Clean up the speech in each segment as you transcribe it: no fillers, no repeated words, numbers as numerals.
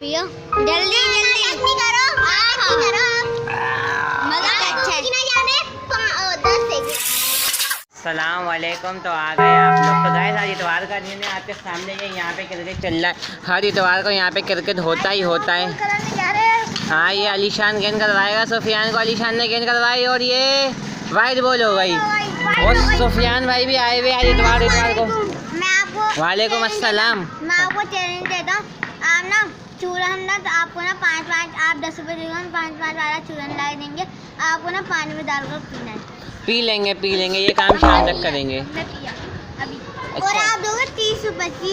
पियो जल्दी जल्दी करो। मजा अच्छा है। सलाम वालेकुम। तो आ गए आप लोग। तो गाइस आज इतवार का दिन है, आपके सामने ये यहाँ पे क्रिकेट चल रहा है। हर इतवार को यहाँ पे क्रिकेट होता ही होता है। हाँ, ये अलीशान गेंद करवाएगा, सुफियान को अलीशान ने गेंद करवाई और ये वाइड बॉल हो गई। और सुफियान भाई भी आए हुए आज इतवार को। मैं आपको वालेकुम अस्सलाम। मैं आपको चैलेंज देता हूँ। आप ना चूरन ना तो आपको ना 5 आप 10 रुपये देंगे, 5 वाला चूरन ला देंगे। आपको ना पानी में डालकर पीना है। पी लेंगे ये काम शाम तक करेंगे। मैं पिया अभी। अच्छा। और आप दोगे 30 रुपये की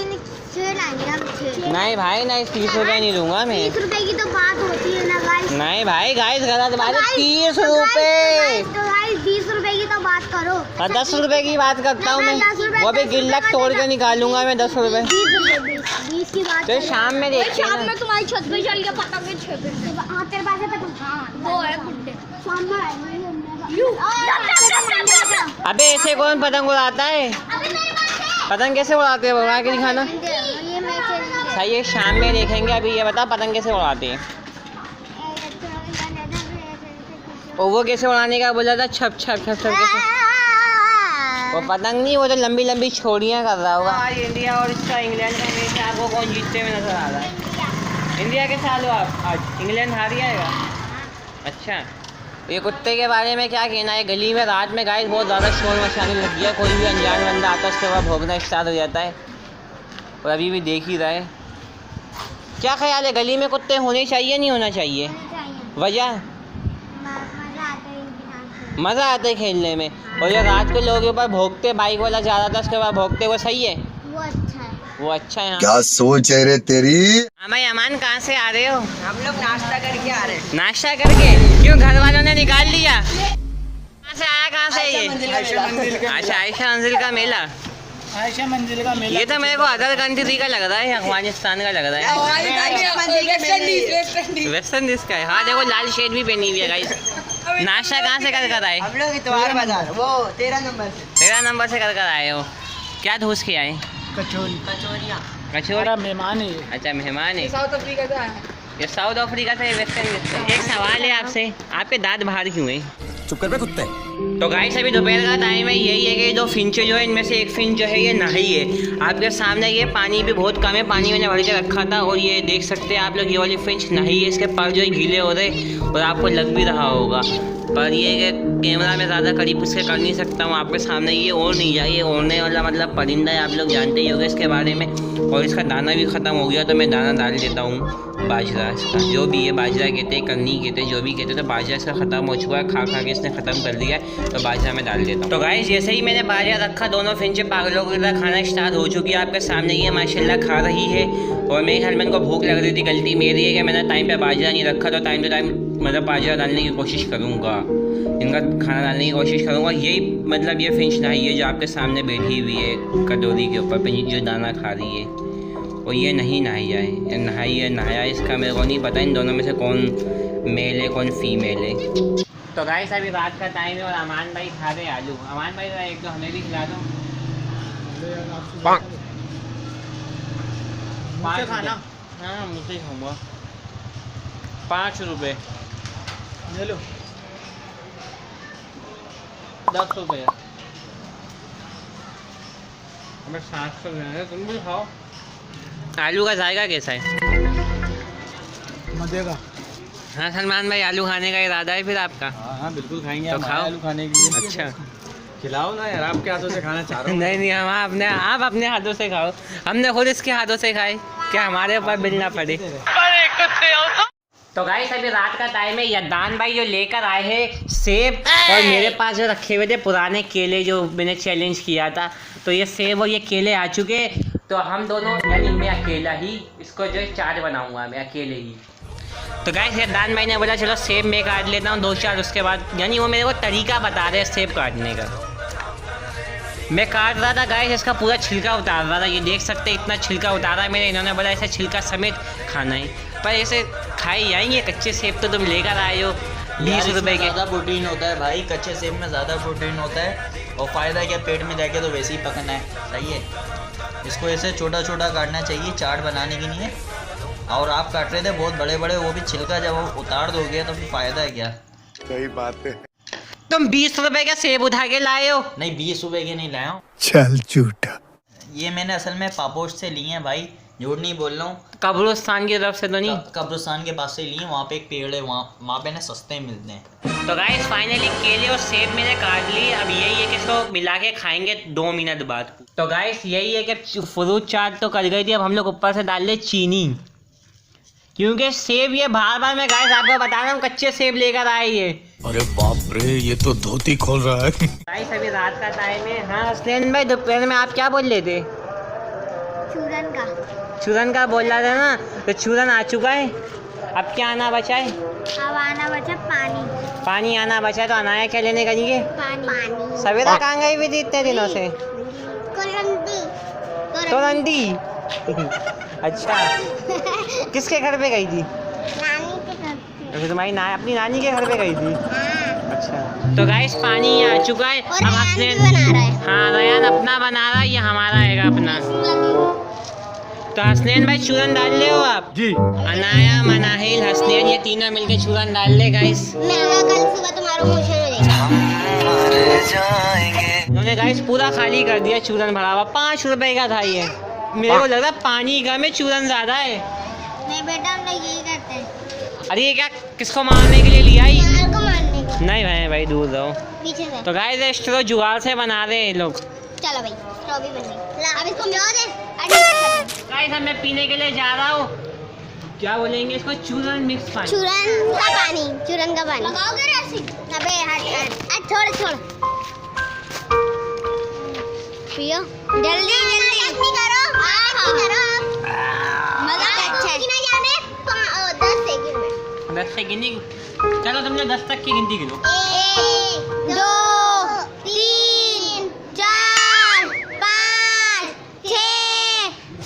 छः लाएंगे हम 6। नहीं भाई नहीं, 30 रुपये नहीं दूंगा मैं। 30 रुपये की तो बात होती है ना गाइस। नहीं भाई गाइस गलत बात है। 30 रुपये तो गाइस 20 रुपये की तो बात करो। 10 रुपये की बात करता हूँ मैं। वो भी गिल्लक तोड़ के निकालूंगा मैं 10 रुपये। 20 की बात। तो शाम में देखते हैं शाम ना। में तुम्हारी छत पे चल के पतंगे छेपेंगे। हाँ तेरे पास है पतंग। हाँ वो है गुड्डे। शाम में आएंगे। अबे ऐसे कौन पतंग उड़ाता है? पतंग कैसे उड़ाते हैं उड़ा के दिखाना। सही है, शाम में देखेंगे। अभी ये बता पतंग कैसे उड़ाते हैं। और वो कैसे उड़ाने का बोला था? छप छप छप छप कैसे? वो पतंग नहीं, वो तो लंबी लंबी छोड़ियाँ कर रहा होगा। आज इंडिया और इसका इंग्लैंड का मैच, आपको कौन जीतते हुए नजर आ रहा है? इंडिया के साथ हो आप? आज इंग्लैंड हार जाएगा। अच्छा, ये कुत्ते के बारे में क्या कहना है? गली में रात में गाइस बहुत ज़्यादा शोर मचाने लग गया। कोई भी अनजान बंदा आता है उसके बाद भौंकना स्टार्ट हो जाता है। और अभी भी देख ही रहा है। क्या ख्याल है, गली में कुत्ते होने चाहिए नहीं होना चाहिए? वजह मज़ा आता है खेलने में। और जो रात को लोगों के ऊपर भोगते, बाइक वाला जा रहा था उसके बाद भोगते, वो सही है? वो अच्छा है। क्या सोच है रे तेरी? हाँ भाई, अमान कहाँ से आ रहे हो? हम लोग नाश्ता करके आ रहे हैं। नाश्ता करके? क्यों, घर वालों ने निकाल लिया? कहाँ से आया, कहाँ से ये? अच्छा, आयशा मंजिल का मेला। आयशा मंजिल का मेला। ये तो मेरे को अदर कंट्री का लग रहा है, अफगानिस्तान का लग रहा है। वेस्ट इंडीज का है। हाँ देखो, लाल शेड भी पहनी हुई है गाइस। नाश्ता कहाँ से कर आए? हम लोग इतवार बाजार वो 13 नंबर से। 13 नंबर से कर आए हो? क्या धूस के आए? कचौरियाँ। कचौड़ा मेहमान है। अच्छा मेहमान है। साउथ अफ्रीका से आया। ये साउथ अफ्रीका से, वेस्ट इंडीज से। एक सवाल है आपसे, आपके दांत बाहर क्यों है? चुप कर बे कुत्ते। तो गाइस अभी दोपहर का टाइम है। यही है कि 2 फिंच जो है, इनमें से एक फिंच जो है ये नहाई है। आपके सामने ये पानी भी बहुत कम है, पानी मैंने भर के रखा था। और ये देख सकते हैं आप लोग, ये वाली फिंच नहाई है। इसके पर जो है गीले हो रहे और आपको लग भी रहा होगा। पर ये कि कैमरा में ज़्यादा करीब उससे कर नहीं सकता हूँ आपके सामने। ये ओढ़ नहीं जाए, ये ओढ़ने वाला मतलब परिंदा है, आप लोग जानते ही होंगे इसके बारे में। और इसका दाना भी ख़त्म हो गया तो मैं दाना डाल देता हूँ बाजरा इसका, जो भी है बाजरा कहते हैं, करनी कहते हैं, जो भी कहते हैं। तो बाजरा इसका ख़त्म हो चुका है, खा के इसने ख़त्म कर दिया है। तो बाजरा मैं डाल देता हूँ। तो गाइस जैसे ही मैंने बाजरा रखा, दोनों फिंचे पागलों की तरह खाना स्टार्ट हो चुकी है। आपके सामने ये माशाल्लाह खा रही है। और मेरे ख्याल में इनको भूख लग रही थी। गलती मेरी है कि मैंने टाइम पे बाजरा नहीं रखा। तो टाइम टू टाइम मतलब बाजरा डालने की कोशिश करूँगा, इनका खाना डालने की कोशिश करूँगा। यही मतलब ये फिंच नहाई है जो आपके सामने बैठी हुई है कटोरी के ऊपर जो दाना खा रही है। और ये नहीं नहाई है, ये नहाई है नहाया इसका मेरे को नहीं पता। इन दोनों में से कौन मेल है कौन फीमेल है। तो गाइस अभी रात का टाइम है और अमान भाई खा रहे आलू। अमान भाई एक तो हमें भी खिला दो। 5 खाना? हाँ मुझसे खाऊंगा। 5 रुपये ले लो। 10 रुपये हमें 700 रुपये। तुम भी खाओ। आलू का जायका कैसा है? मजे का। हाँ सलमान भाई, आलू खाने का इरादा है फिर आपका? हाँ बिल्कुल खाएंगे। तो खाओ आलू खाने के लिए। अच्छा खिलाओ ना यार, आपके हाथों से खाना चाह रहा हूँ। नहीं आप अपने हाथों से खाओ। हमने खुद इसके हाथों से खाए, क्या हमारे ऊपर बिल ना पड़े। तो गाइस अभी रात का टाइम है। यदान भाई जो लेकर आए हैं सेब, और मेरे पास जो रखे हुए थे पुराने केले जो मैंने चैलेंज किया था। तो ये सेब और ये केले आ चुके। तो हम दोनों यानी मैं अकेला ही इसको जो है 4 बनाऊंगा, मैं अकेले ही। तो गाइस यदान भाई ने बोला चलो सेब मैं काट लेता हूँ 2-4, उसके बाद यानी वो मेरे को तरीका बता रहे हैं सेब काटने का। मैं काट रहा था गाइस, इसका पूरा छिलका उतार रहा था। ये देख सकते हैं इतना छिलका उतारा है मैंने। इन्होंने बोला ऐसे छिलका समेत खाना है, पर ऐसे खाए जाएंगे। कच्चे सेब तो तुम लेकर आए हो 20 रुपए के। ज़्यादा प्रोटीन होता है भाई, कच्चे सेब में ज़्यादा प्रोटीन होता है। और फ़ायदा क्या, पेट में जाके तो वैसे ही पकना है। सही है, इसको ऐसे छोटा छोटा काटना चाहिए, चाट बनाने की नहीं है। और आप काट रहे थे बहुत बड़े बड़े, वो भी छिलका जब वो उतार दोगे तो फिर फायदा है क्या? सही बात है। तुम 20 रुपए का सेब उठा के लाए हो? नहीं 20 रुपए के नहीं लाया हूँ, चल झूठा। ये मैंने असल में पापोश से लिए हैं भाई, झूठ नहीं बोल रहा हूँ। कब्रिस्तान की तरफ से तो नहीं? कब्रिस्तान के पास से लिए, वहाँ पे एक पेड़ है, वहाँ पे ना सस्ते मिलते हैं। तो गाइस फाइनली केले और सेब मैंने काट ली। अब यही है कि इसको मिला के खाएंगे 2 मिनट बाद। तो गाइस यही है कि फ्रूट चाट तो कर गई थी, अब हम लोग ऊपर से डाल ले चीनी, क्योंकि सेब ये बार बार मैं गाइस आपको बता रहा हूँ कच्चे सेब लेकर आए ये। अरे बाप रे, ये तो धोती खोल रहा है। गाइस अभी रात का टाइम है। हाँ हसनैन भाई, दोपहर में आप क्या बोल रहे थे? चूरन का। चूरन का बोल रहा था ना, तो चूरन आ चुका है। अब क्या आना बचा है? अब आना बचा पानी। पानी आना बचा है, तो अनाया क्या लेने गई? पानी। सवेरा कहाँ गई हुई थी इतने दिनों से? तोरंडी। अच्छा, किसके घर पे गई थी? नानी के घर पे। तो तुम्हारी अपनी नानी के घर पे गई थी? हाँ। अच्छा, तो गाइस पानी आ चुका है। और अब रयान हसनैन भी बना रहा है। हाँ रयान अपना बना रहा है, ये हमारा है अपना। तो हसनैन भाई चूरन डाल ले हो आप? जी। अनाया, मनाहिल, हसनैन ये तीनों मिलके चूरन डाल ले गाइस। मैं कल सुबह तुम्हारा मोशन हो जाएगा। उन्होंने गाइस पूरा खाली कर दिया चूरन भरा हुआ। 5 रुपए का था ये। मेरे को लग रहा है पानी कम है, चूरन ज़्यादा है। नहीं बेटा, हम लोग यही करते हैं। अरे ये क्या किसको मारने के लिए लिया ही? यार को मारने को। नहीं भाई दूर रहो। पीछे से। तो गाइस स्ट्रो जुगाड़ से बना रहे हैं ये लोग। चलो भाई, स्ट्रॉबेरी बन गई। ला अब इसको मिला दे। गाइस अब मैं पीने के लिए जा रहा हूँ, क्या बोलेंगे इसको, चूरन मिक्स पानी। चूरन का पानी। चूरन का पानी लगाओगे रे ऐसे? अबे हट छोड़। पियो जल्दी करो। मजा अच्छा है। कितना जाने? 10 सेकंड में। 10 से गिनी। चलो तुमने 10 तक की गिनती गिनो। 1 2 3 4 5 6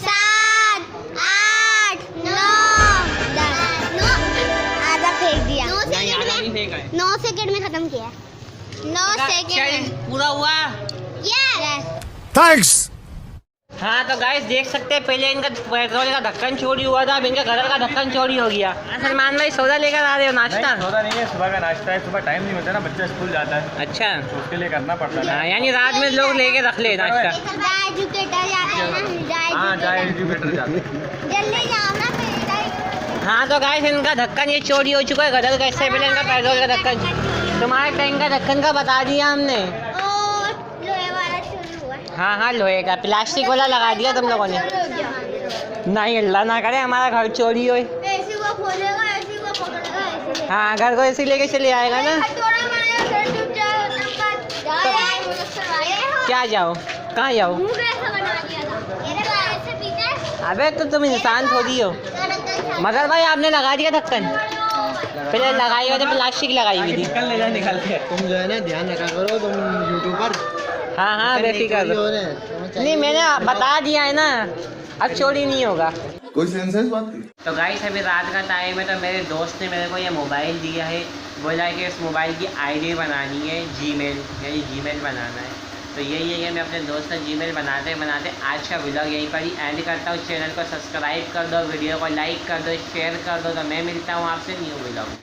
7 8 9 10। आधा फेंक दिया। 9 सेकंड में खत्म किया। 9 सेकंड पूरा हुआ। यस। थैंक्स। हाँ तो गाइस देख सकते हैं, पहले इनका पेट्रोल का ढक्कन चोरी हुआ था, अब इनका घर का ढक्कन चोरी हो गया। सलमान भाई सौदा लेकर आ रहे हो? नाश्ता? सोदा नहीं है, सुबह का नाश्ता है। सुबह टाइम नहीं मिलता ना, बच्चा स्कूल जाता है, अच्छा, तो उसके लिए करना पड़ता है। हाँ यानी रात में लोग लेके रख ले नाश्ता। एजुकेटर जाते हैं ना। हाँ जाए एजुकेटर जाते हैं। जल्दी जाओ ना फिर। हाँ तो गाइस इनका ढक्कन ये चोरी हो चुका है गदर का। इससे पहले इनका पेट्रोल का ढक्कन, तुम्हारे टैंक का ढक्कन का बता दिया हमने। और लोहे वाला शुरू हुआ। हाँ लोहे का, प्लास्टिक वाला लगा दिया तुम लोगों ने। नहीं अल्लाह ना करे हमारा घर चोरी हो। ऐसे वो खोलेगा, ऐसे वो पकड़ेगा, ऐसे। हाँ घर को ऐसे लेके चले आएगा ना। क्या जाओ, कहाँ जाओ? अबे तो तुम इंसान थोड़ी हो। मगर भाई आपने लगा दिया ढक्कन, पहले लगाई हुई थी, प्लास्टिक लगाई हुई थी। निकल के तुम जो है ना ध्यान रखा करो, तुम यूट्यूबर। हाँ बेफिक्र। नहीं मैंने बता दिया है ना, अब चोरी नहीं होगा। कोई सेंसेस बात नहीं। तो गाइस अभी रात का टाइम है, तो मेरे दोस्त ने मेरे को ये मोबाइल दिया है, बोला है कि इस मोबाइल की आईडी बनानी है, जीमेल यानी जीमेल बनाना है। तो यही है कि मैं अपने दोस्त से जीमेल बनाते आज का व्लॉग यहीं पर ही एंड करता हूँ। चैनल को सब्सक्राइब कर दो, वीडियो को लाइक कर दो, शेयर कर दो। तो मैं मिलता हूँ आपसे न्यू व्लॉग।